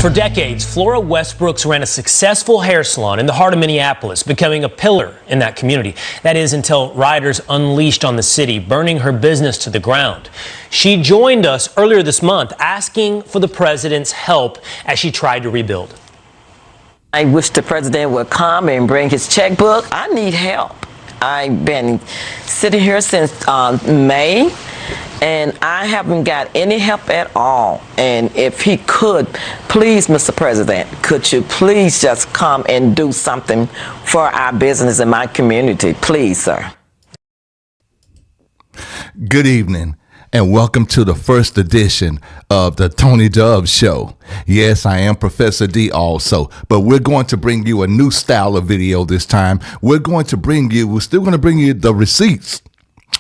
For decades, Flora Westbrooks ran a successful hair salon in the heart of Minneapolis, becoming a pillar in that community. That is until rioters unleashed on the city, burning her business to the ground. She joined us earlier this month asking for the president's help as she tried to rebuild. I wish the president would come and bring his checkbook. I need help. I've been sitting here since May, and I haven't got any help at all. And if he could, please, Mr. President, could you please just come and do something for our business in my community, please, sir? Good evening, and welcome to the first edition of the Tony Dove Show. Yes, I am Professor D also, but we're going to bring you a new style of video this time. We're still going to bring you the receipts,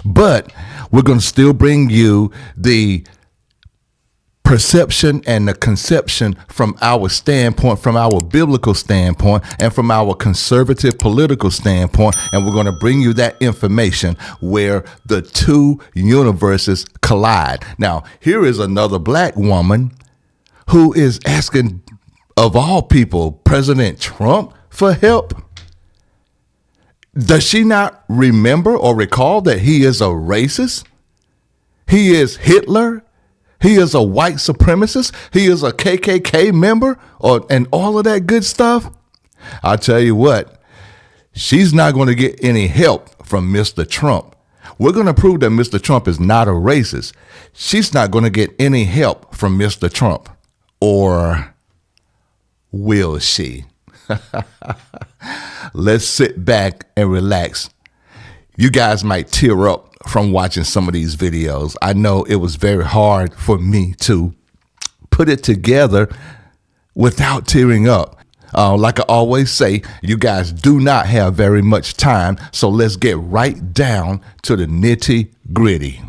but we're going to still bring you the perception and the conception from our standpoint, from our biblical standpoint, and from our conservative political standpoint. And we're going to bring you that information where the two universes collide. Now, here is another black woman who is asking, of all people, President Trump for help. Does she not remember or recall that he is a racist? He is Hitler. He is a white supremacist. He is a KKK member, and all of that good stuff. I'll tell you what, she's not going to get any help from Mr. Trump. We're going to prove that Mr. Trump is not a racist. She's not going to get any help from Mr. Trump. Or will she? Let's sit back and relax. You guys might tear up from watching some of these videos. I know it was very hard for me to put it together without tearing up. Like I always say, you guys do not have very much time, so let's get right down to the nitty-gritty.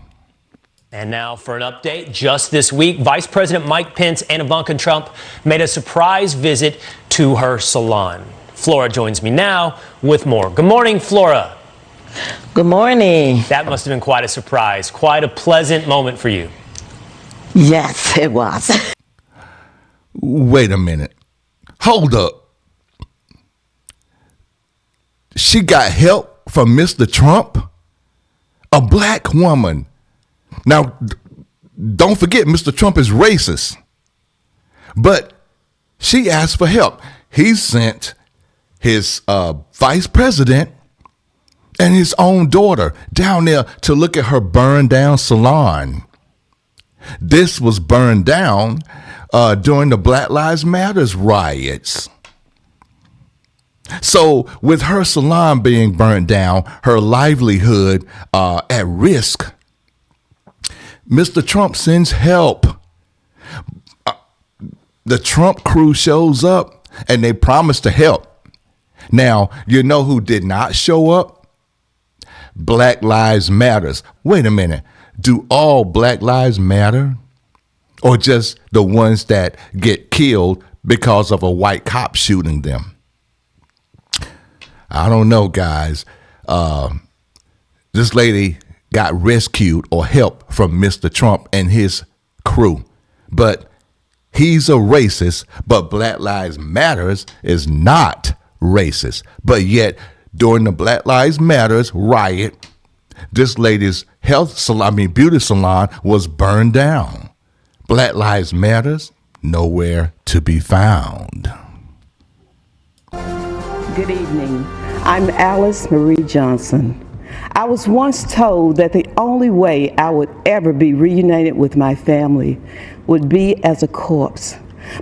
And now for an update. Just this week, Vice President Mike Pence and Ivanka Trump made a surprise visit to her salon. Flora joins me now with more. Good morning, Flora. Good morning. That must have been quite a surprise, quite a pleasant moment for you. Yes, it was. Wait a minute. Hold up. She got help from Mr. Trump? A black woman. Now, don't forget, Mr. Trump is racist. But she asked for help. He sent his vice president and his own daughter down there to look at her burned down salon. This was burned down during the Black Lives Matter riots. So with her salon being burned down, her livelihood at risk, Mr. Trump sends help. The Trump crew shows up and they promise to help. Now, you know who did not show up? Black Lives Matters. Wait a minute. Do all Black Lives matter? Or just the ones that get killed because of a white cop shooting them? I don't know, guys. This lady got rescued or help from Mr. Trump and his crew. But he's a racist, but Black Lives Matters is not racist. But yet, during the Black Lives Matters riot, this lady's beauty salon was burned down. Black Lives Matters, nowhere to be found. Good evening. I'm Alice Marie Johnson. I was once told that the only way I would ever be reunited with my family would be as a corpse.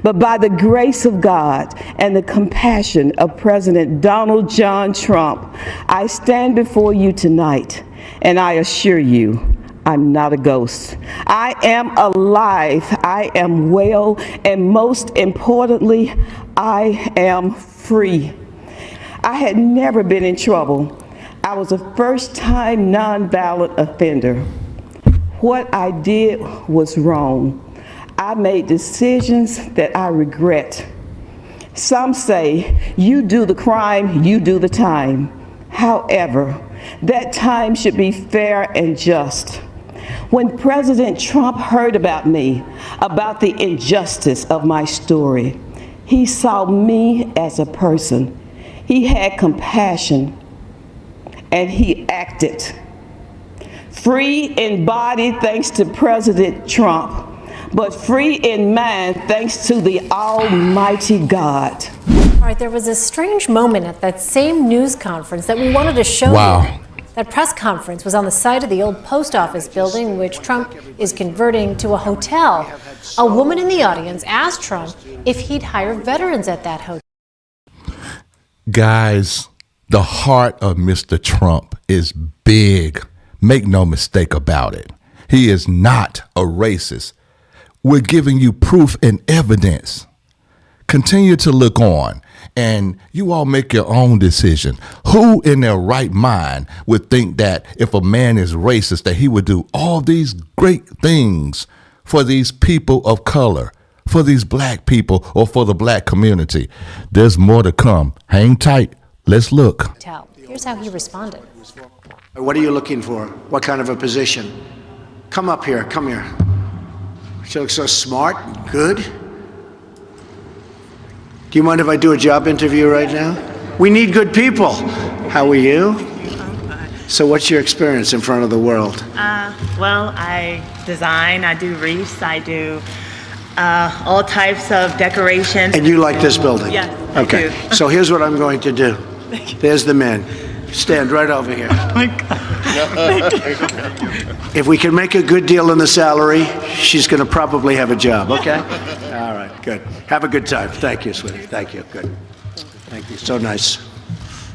But by the grace of God and the compassion of President Donald John Trump, I stand before you tonight, and I assure you, I'm not a ghost. I am alive, I am well, and most importantly, I am free. I had never been in trouble. I was a first-time nonviolent offender. What I did was wrong. I made decisions that I regret. Some say, you do the crime, you do the time. However, that time should be fair and just. When President Trump heard about me, about the injustice of my story, he saw me as a person. He had compassion, and he acted. Free in body thanks to President Trump, but free in mind thanks to the Almighty God. All right, there was a strange moment at that same news conference that we wanted to show you. That press conference was on the site of the old post office building, which Trump is converting to a hotel. A woman in the audience asked Trump if he'd hire veterans at that hotel. Guys, the heart of Mr. Trump is big. Make no mistake about it. He is not a racist. We're giving you proof and evidence. Continue to look on, and you all make your own decision. Who in their right mind would think that if a man is racist, that he would do all these great things for these people of color, for these black people, or for the black community? There's more to come. Hang tight. Let's look. Here's how he responded. What are you looking for? What kind of a position? Come up here. Come here. She looks so smart and good. Do you mind if I do a job interview right now? We need good people. How are you? So what's your experience in front of the world? Well, I design, I do wreaths, I do all types of decorations. And you like this building? Yes, okay. I do. So here's what I'm going to do. There's the man. Stand right over here. Oh my God. If we can make a good deal in the salary, she's going to probably have a job, okay? All right, good. Have a good time. Thank you, sweetie. Thank you. Good. Thank you. So nice.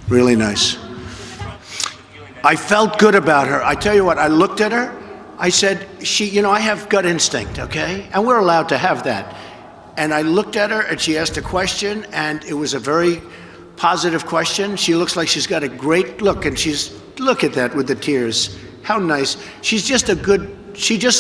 Really nice. I felt good about her. I tell you what, I looked at her. I said, I have gut instinct, okay? And we're allowed to have that. And I looked at her, and she asked a question, and it was a very positive question. She looks like she's got a great look, and look at that with the tears. How nice. She just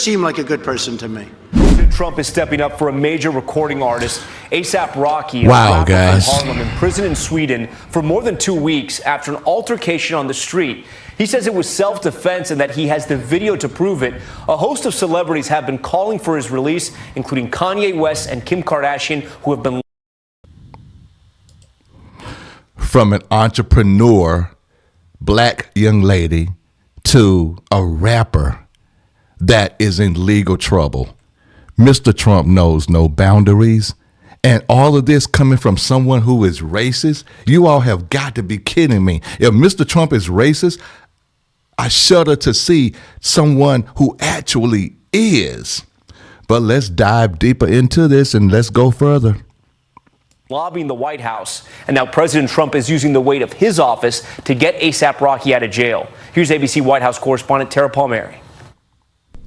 seemed like a good person to me. President Trump is stepping up for a major recording artist, A$AP Rocky, wow, a guys. from Harlem, in prison in Sweden for more than 2 weeks after an altercation on the street. He says it was self-defense and that he has the video to prove it. A host of celebrities have been calling for his release, including Kanye West and Kim Kardashian, who have been... From an entrepreneur, black young lady, to a rapper that is in legal trouble. Mr. Trump knows no boundaries. And all of this coming from someone who is racist? You all have got to be kidding me. If Mr. Trump is racist, I shudder to see someone who actually is. But let's dive deeper into this and let's go further. Lobbying the White House. And now President Trump is using the weight of his office to get A$AP Rocky out of jail. Here's ABC White House correspondent Tara Palmieri.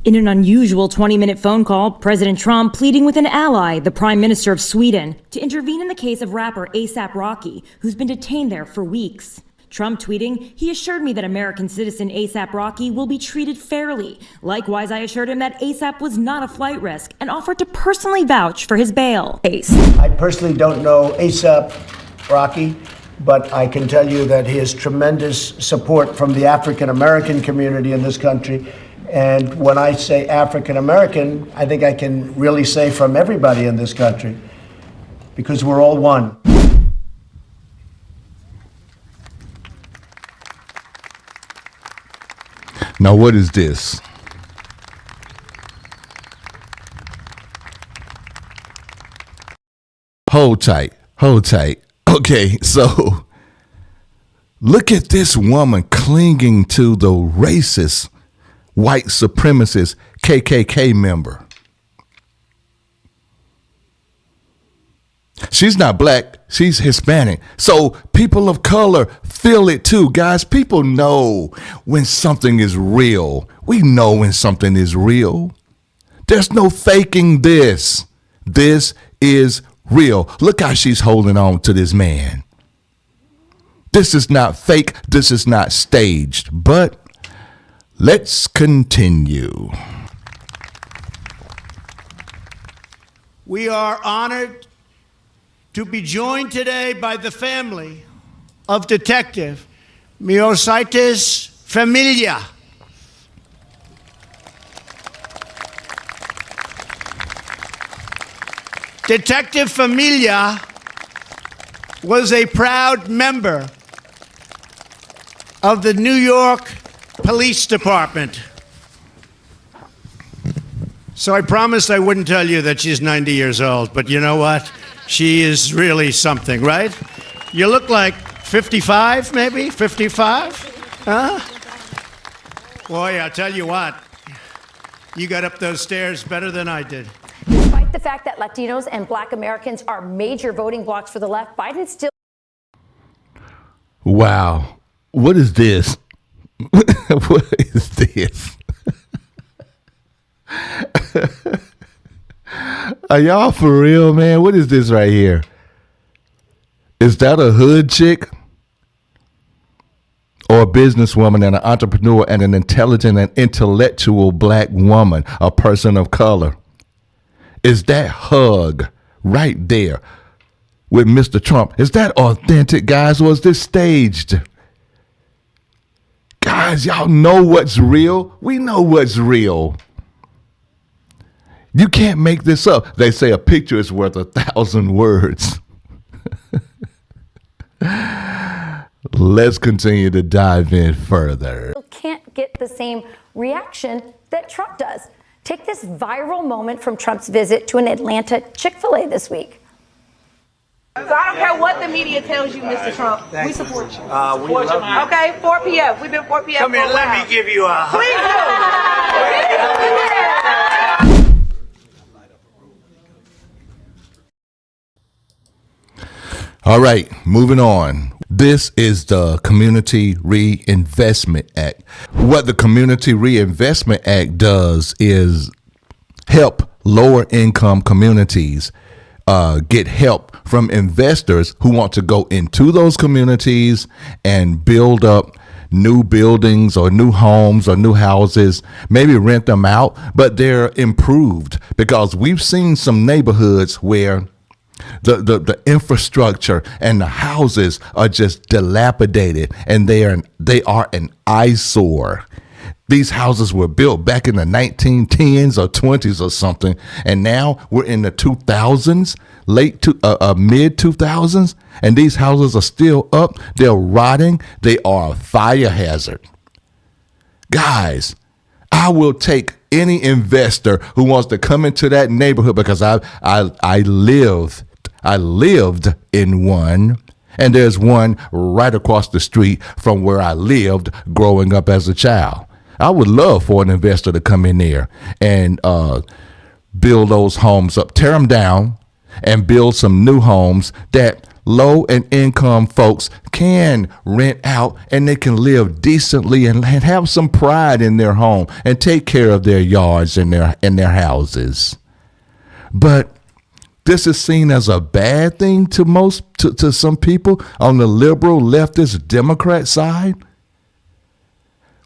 In an unusual 20-minute phone call, President Trump pleading with an ally, the Prime Minister of Sweden, to intervene in the case of rapper A$AP Rocky, who's been detained there for weeks. Trump tweeting, he assured me that American citizen A$AP Rocky will be treated fairly. Likewise, I assured him that A$AP was not a flight risk and offered to personally vouch for his bail. I personally don't know A$AP Rocky, but I can tell you that he has tremendous support from the African American community in this country. And when I say African American, I think I can really say from everybody in this country, because we're all one. Now, what is this? Hold tight. Hold tight. Okay, so look at this woman clinging to the racist, white supremacist KKK member. She's not black, she's Hispanic. So people of color feel it too, guys. People know when something is real. We know when something is real. There's no faking this. This is real. Look how she's holding on to this man. This is not fake. This is not staged. But let's continue. We are honored to be joined today by the family of Detective Miosaitis Familia. Detective Familia was a proud member of the New York Police Department. So I promised I wouldn't tell you that she's 90 years old, but you know what? She is really something, right? You look like 55, maybe? 55? Huh? Boy, I'll tell you what. You got up those stairs better than I did. Despite the fact that Latinos and Black Americans are major voting blocs for the left, Biden still... Wow. What is this? What is this? Are y'all for real, man? What is this right here? Is that a hood chick? Or a businesswoman and an entrepreneur and an intelligent and intellectual black woman, a person of color? Is that hug right there with Mr. Trump? Is that authentic, guys, or is this staged? Guys, y'all know what's real. We know what's real. You can't make this up. They say a picture is worth 1,000 words. Let's continue to dive in further. Can't get the same reaction that Trump does. Take this viral moment from Trump's visit to an Atlanta Chick-fil-A this week. So I don't care what the media tells you, Mr. Trump. We support you. We love you. Okay, 4 p.m. We've been 4 p.m. Come here, let me give you a hug. Please do. All right, moving on. This is the Community Reinvestment Act. What the Community Reinvestment Act does is help lower income communities get help from investors who want to go into those communities and build up new buildings or new homes or new houses, maybe rent them out, but they're improved, because we've seen some neighborhoods where the infrastructure and the houses are just dilapidated, and they are an eyesore. These houses were built back in the 1910s or 20s or something, and now we're in the 2000s, mid 2000s, and these houses are still up. They're rotting. They are a fire hazard. Guys, I will take any investor who wants to come into that neighborhood, because I lived in one, and there's one right across the street from where I lived growing up as a child. I would love for an investor to come in there and build those homes up, tear them down, and build some new homes that low and income folks can rent out, and they can live decently and have some pride in their home and take care of their yards and their houses. But this is seen as a bad thing to some people on the liberal leftist Democrat side.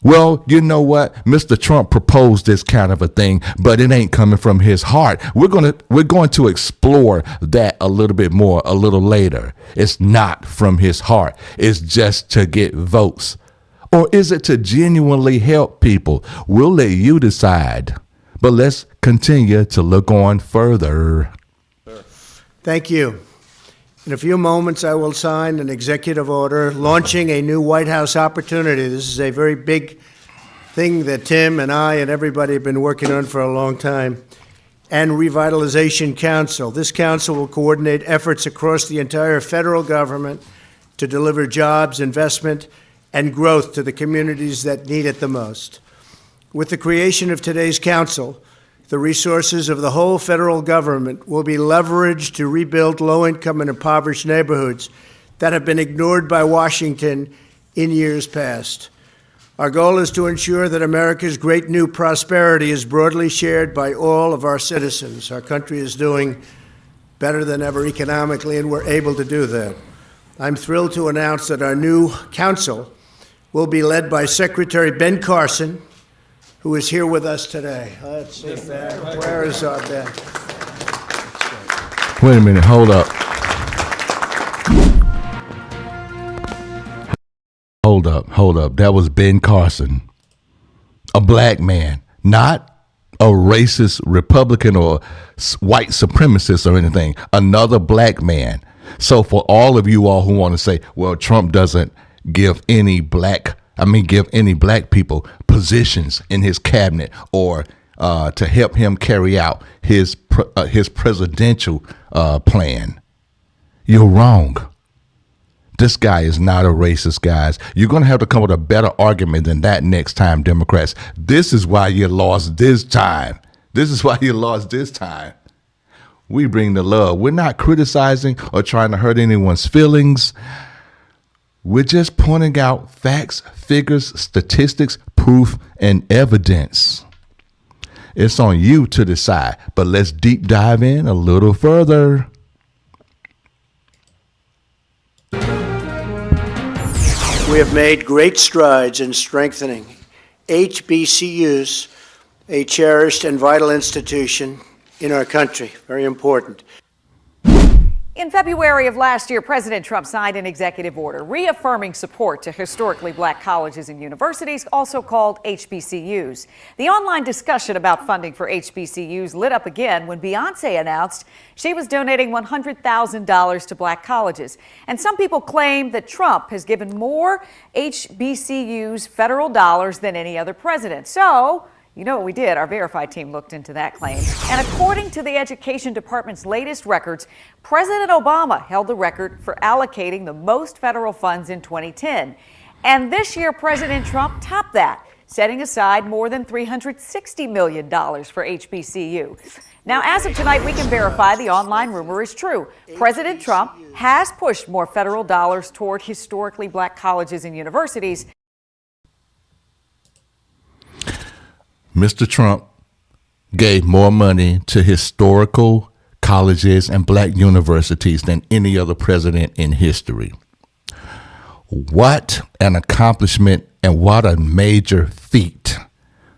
Well, you know what? Mr. Trump proposed this kind of a thing, but it ain't coming from his heart. We're going to explore that a little bit more a little later. It's not from his heart. It's just to get votes. Or is it to genuinely help people? We'll let you decide. But let's continue to look on further. Thank you. In a few moments, I will sign an executive order launching a new White House opportunity. This is a very big thing that Tim and I and everybody have been working on for a long time. And Revitalization Council. This council will coordinate efforts across the entire federal government to deliver jobs, investment, and growth to the communities that need it the most. With the creation of today's council, the resources of the whole federal government will be leveraged to rebuild low-income and impoverished neighborhoods that have been ignored by Washington in years past. Our goal is to ensure that America's great new prosperity is broadly shared by all of our citizens. Our country is doing better than ever economically, and we're able to do that. I'm thrilled to announce that our new council will be led by Secretary Ben Carson, who is here with us today. Let's see, Ben. Where is our Ben? Wait a minute, hold up. Hold up. That was Ben Carson, a black man, not a racist Republican or white supremacist or anything. Another black man. So for all of you all who want to say, well, Trump doesn't give any black people positions in his cabinet or to help him carry out his presidential plan, you're wrong. This guy is not a racist, guys. You're going to have to come with a better argument than that next time, Democrats. This is why you lost this time. We bring the love. We're not criticizing or trying to hurt anyone's feelings. We're just pointing out facts, figures, statistics, proof, and evidence. It's on you to decide, but let's deep dive in a little further. We have made great strides in strengthening HBCUs, a cherished and vital institution in our country. Very important. In February of last year, President Trump signed an executive order reaffirming support to historically black colleges and universities, also called HBCUs. The online discussion about funding for HBCUs lit up again when Beyoncé announced she was donating $100,000 to black colleges. And some people claim that Trump has given more HBCUs federal dollars than any other president. So, you know what we did? Our verified team looked into that claim. And according to the Education Department's latest records, President Obama held the record for allocating the most federal funds in 2010. And this year, President Trump topped that, setting aside more than $360 million for HBCU. Now, as of tonight, we can verify the online rumor is true. President Trump has pushed more federal dollars toward historically black colleges and universities. Mr. Trump gave more money to historical colleges and black universities than any other president in history. What an accomplishment and what a major feat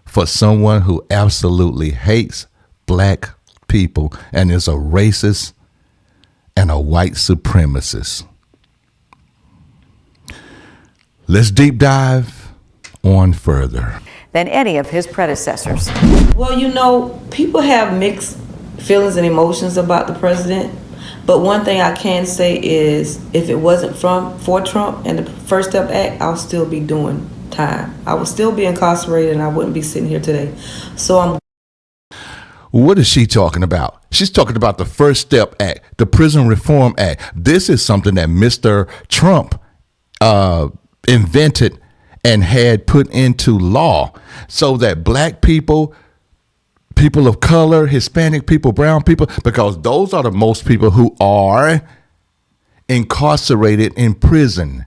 for someone who absolutely hates black people and is a racist and a white supremacist. Let's deep dive on further Than any of his predecessors. Well, you know, people have mixed feelings and emotions about the president. But one thing I can say is if it wasn't for Trump and the First Step Act, I'll still be doing time. I would still be incarcerated and I wouldn't be sitting here today. So What is she talking about? She's talking about the First Step Act, the Prison Reform Act. This is something that Mr. Trump invented and had put into law so that black people, people of color, Hispanic people, brown people, because those are the most people who are incarcerated in prison,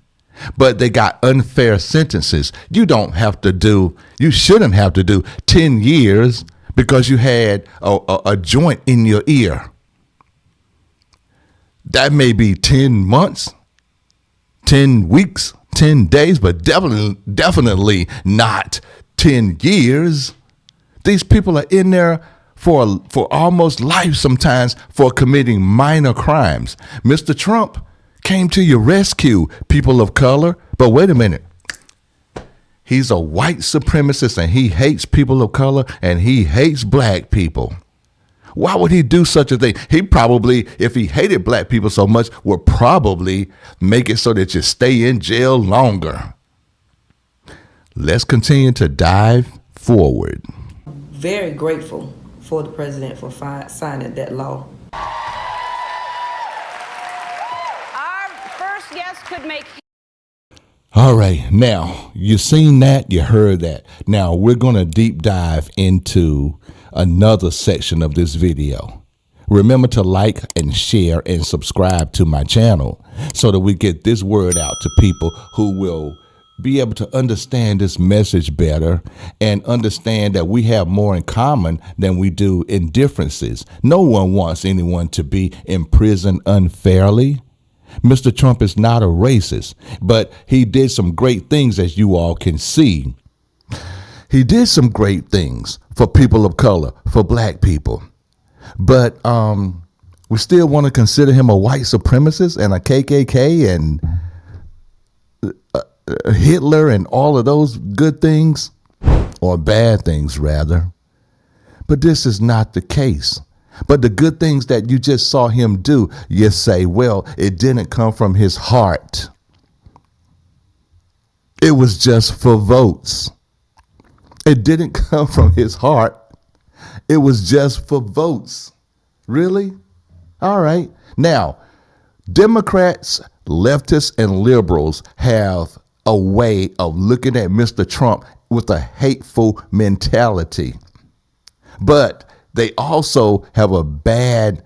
but they got unfair sentences. You shouldn't have to do 10 years because you had a joint in your ear. That may be 10 months, 10 weeks, 10 days, but definitely not 10 years. These people are in there for almost life sometimes for committing minor crimes. Mr. Trump came to your rescue, people of color. But wait a minute. He's a white supremacist and he hates people of color and he hates black people. Why would he do such a thing? He probably, if he hated black people so much, would probably make it so that you stay in jail longer. Let's continue to dive forward. very grateful for the president for signing that law. Our first yes could make. All right, now you seen that, you heard that. Now we're going to deep dive into another section of this video. Remember to like and share and subscribe to my channel so that we get this word out to people who will be able to understand this message better and understand that we have more in common than we do in differences. No one wants anyone to be imprisoned unfairly. Mr. Trump is not a racist, but he did some great things, as you all can see. He did some great things for people of color, for black people. But we still want to consider him a white supremacist and a KKK and Hitler and all of those good things, or bad things rather. But this is not the case. But the good things that you just saw him do, you say, well, it didn't come from his heart. It was just for votes. It didn't come from his heart. It was just for votes. Really? All right. Now, Democrats, leftists, and liberals have a way of looking at Mr. Trump with a hateful mentality. But they also have a bad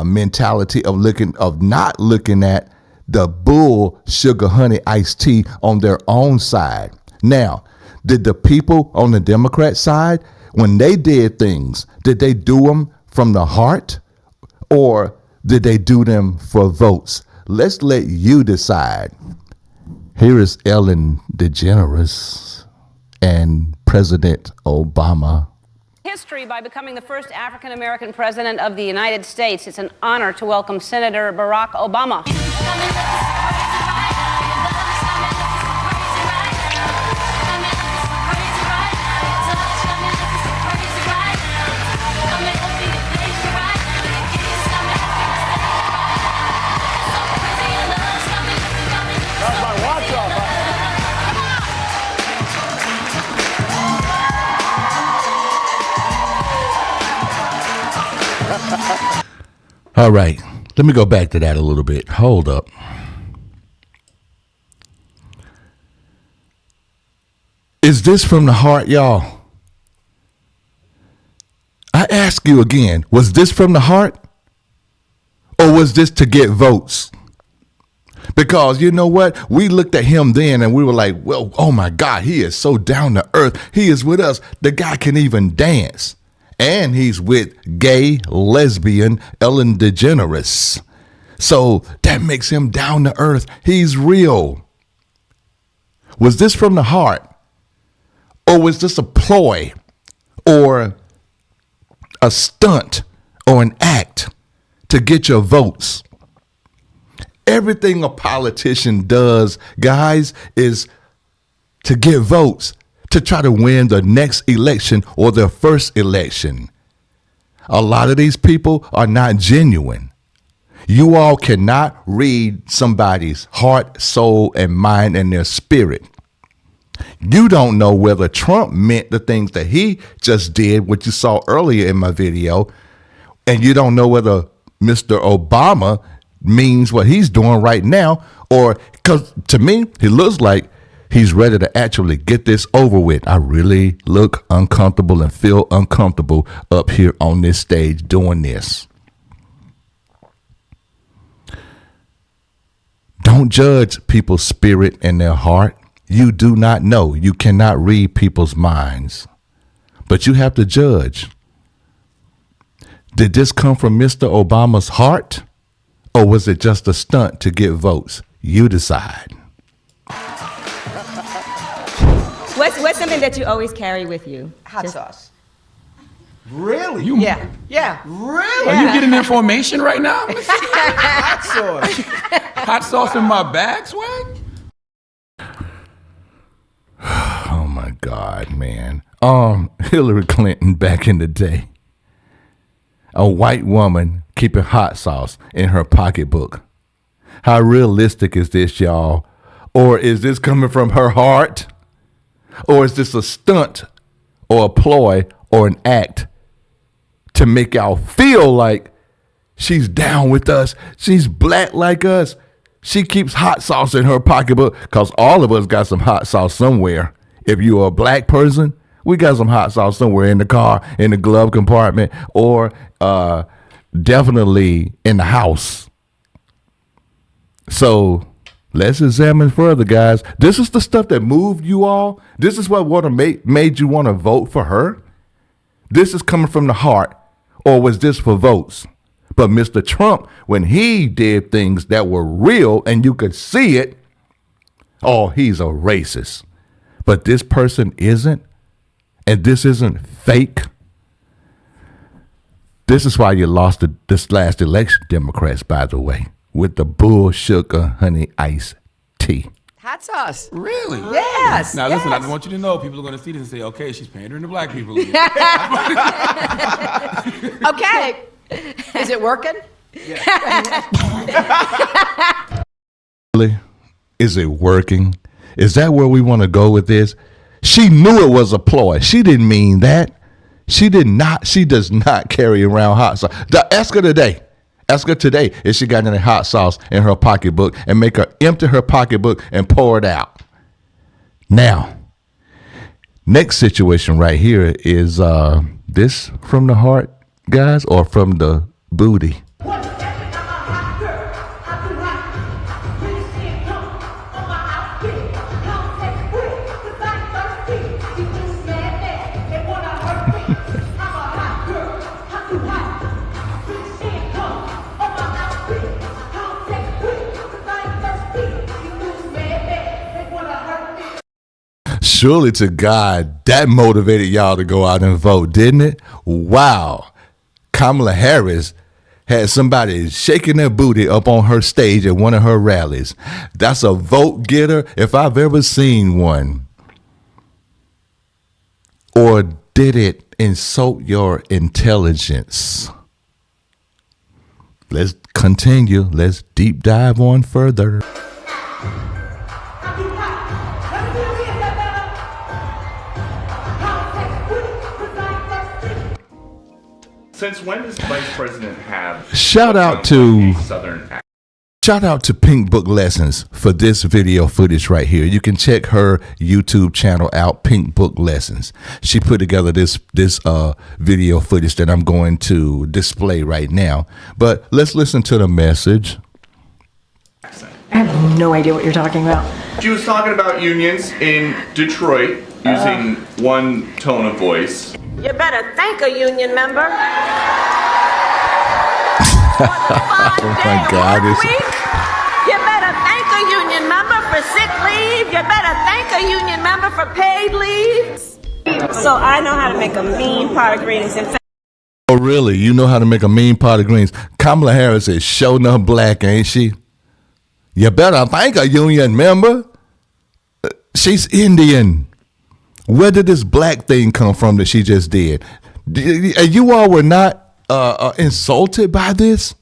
mentality of not looking at the bull sugar honey iced tea on their own side. Now, did the people on the Democrat side, when they did things, did they do them from the heart or did they do them for votes? Let's let you decide. Here is Ellen DeGeneres and President Obama. History by becoming the first African American president of the United States. It's an honor to welcome Senator Barack Obama. All right, let me go back to that a little bit. Hold up. Is this from the heart, y'all? I ask you again, was this from the heart? Or was this to get votes? Because you know what? We looked at him then and we were like, well, oh my God, he is so down to earth. He is with us. The guy can even dance. And he's with gay, lesbian Ellen DeGeneres. So that makes him down to earth. He's real. Was this from the heart? Or was this a ploy or a stunt or an act to get your votes? Everything a politician does, guys, is to get votes, to try to win the next election or their first election. A lot of these people are not genuine. You all cannot read somebody's heart, soul, and mind and their spirit. You don't know whether Trump meant the things that he just did, what you saw earlier in my video, and you don't know whether Mr. Obama means what he's doing right now, or because to me, he looks like he's ready to actually get this over with. I really look uncomfortable and feel uncomfortable up here on this stage doing this. Don't judge people's spirit and their heart. You do not know. You cannot read people's minds, but you have to judge. Did this come from Mr. Obama's heart, or was it just a stunt to get votes? You decide. What's something that you always carry with you? Hot sauce. Really? Yeah. Really? Yeah. Are you getting information right now? Hot sauce. Hot sauce in my bag, Swag? Oh my God, man. Hillary Clinton back in the day. A white woman keeping hot sauce in her pocketbook. How realistic is this, y'all? Or is this coming from her heart? Or is this a stunt or a ploy or an act to make y'all feel like she's down with us? She's black like us. She keeps hot sauce in her pocketbook because all of us got some hot sauce somewhere. If you're a black person, we got some hot sauce somewhere in the car, in the glove compartment, or definitely in the house. So let's examine further, guys. This is the stuff that moved you all. This is what made you want to vote for her. This is coming from the heart, or was this for votes? But Mr. Trump, when he did things that were real and you could see it, oh, he's a racist. But this person isn't, and this isn't fake. This is why you lost this last election, Democrats, by the way, with the bull sugar honey iced tea. Hot sauce. Really? Yes. Now listen, yes. I want you to know people are going to see this and say, okay, she's pandering to black people. Okay. Is it working? Really? Is it working? Is that where we want to go with this? She knew it was a ploy. She didn't mean that. She did not. She does not carry around hot sauce. Ask her today. Ask her today if she got any hot sauce in her pocketbook and make her empty her pocketbook and pour it out. Now, next situation right here is this from the heart, guys, or from the booty? Surely to God, that motivated y'all to go out and vote, didn't it? Wow. Kamala Harris had somebody shaking their booty up on her stage at one of her rallies. That's a vote getter if I've ever seen one. Or did it insult your intelligence? Let's continue. Let's deep dive on further. Since when does the Vice President have Shout out to Pink Book Lessons for this video footage right here. You can check her YouTube channel out, Pink Book Lessons. She put together this video footage that I'm going to display right now. But let's listen to the message. I have no idea what you're talking about. She was talking about unions in Detroit using one tone of voice. You better thank a union member. Oh my God. You better thank a union member for sick leave. You better thank a union member for paid leave. So I know how to make a mean pot of greens. In fact, Oh, really? You know how to make a mean pot of greens? Kamala Harris is showing up black, ain't she? You better thank a union member. She's Indian. Where did this black thing come from that she just did? You all were not insulted by this?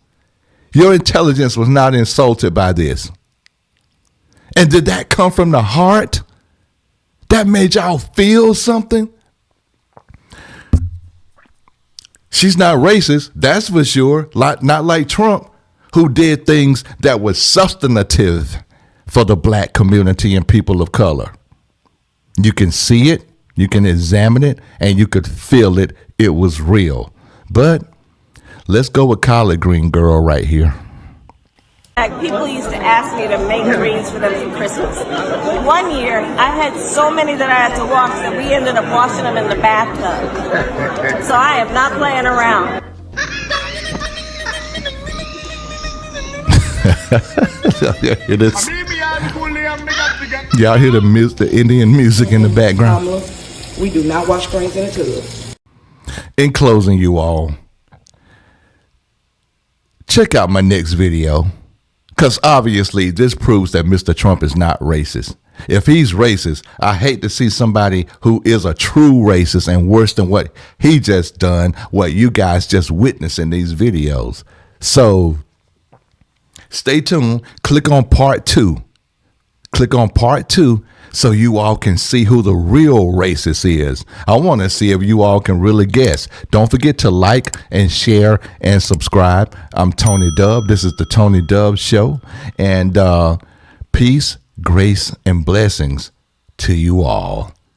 Your intelligence was not insulted by this. And did that come from the heart? That made y'all feel something? She's not racist, that's for sure. Not like Trump, who did things that were substantive for the black community and people of color. You can see it, you can examine it, and you could feel it. It was real. But let's go with collard green girl right here. people used to ask me to make greens for them for Christmas. One year, I had so many that I had to wash that we ended up washing them in the bathtub. So I am not playing around. Y'all hear the Indian music in the background? We do not wash greens in a tub. In closing, you all, check out my next video, because obviously this proves that Mr. Trump is not racist. If he's racist, I hate to see somebody who is a true racist and worse than what he just done, what you guys just witnessed in these videos. So stay tuned. Click on part 2. Click on part 2 so you all can see who the real racist is. I want to see if you all can really guess. Don't forget to like and share and subscribe. I'm Tony Dub. This is the Tony Dub Show. And peace, grace, and blessings to you all.